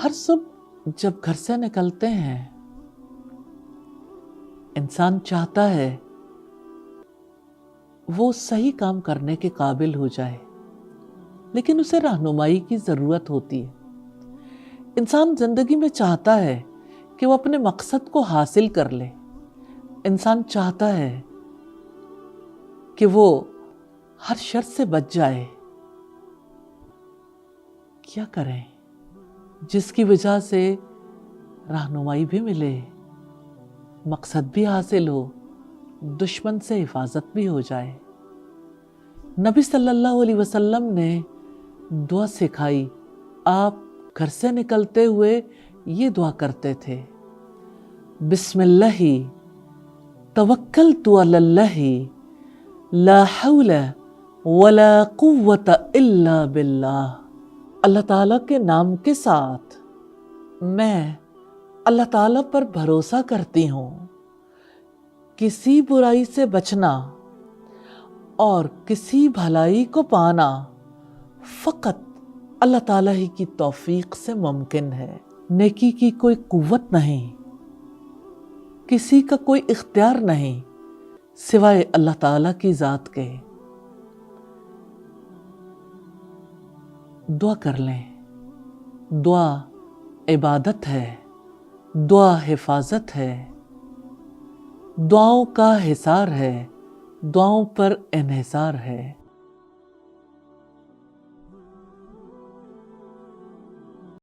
ہر صبح جب گھر سے نکلتے ہیں انسان چاہتا ہے وہ صحیح کام کرنے کے قابل ہو جائے، لیکن اسے رہنمائی کی ضرورت ہوتی ہے۔ انسان زندگی میں چاہتا ہے کہ وہ اپنے مقصد کو حاصل کر لے، انسان چاہتا ہے کہ وہ ہر شر سے بچ جائے۔ کیا کریں جس کی وجہ سے رہنمائی بھی ملے، مقصد بھی حاصل ہو، دشمن سے حفاظت بھی ہو جائے؟ نبی صلی اللہ علیہ وسلم نے دعا سکھائی۔ آپ گھر سے نکلتے ہوئے یہ دعا کرتے تھے، بسم اللہ توکلت علی اللہ لا حول ولا قوت الا باللہ۔ اللہ تعالیٰ کے نام کے ساتھ میں اللہ تعالیٰ پر بھروسہ کرتی ہوں۔ کسی برائی سے بچنا اور کسی بھلائی کو پانا فقط اللہ تعالیٰ ہی کی توفیق سے ممکن ہے۔ نیکی کی کوئی قوت نہیں، کسی کا کوئی اختیار نہیں سوائے اللہ تعالیٰ کی ذات کے۔ دعا کر لیں۔ دعا عبادت ہے، دعا حفاظت ہے، دعاؤں کا حصار ہے، دعاؤں پر انحصار ہے۔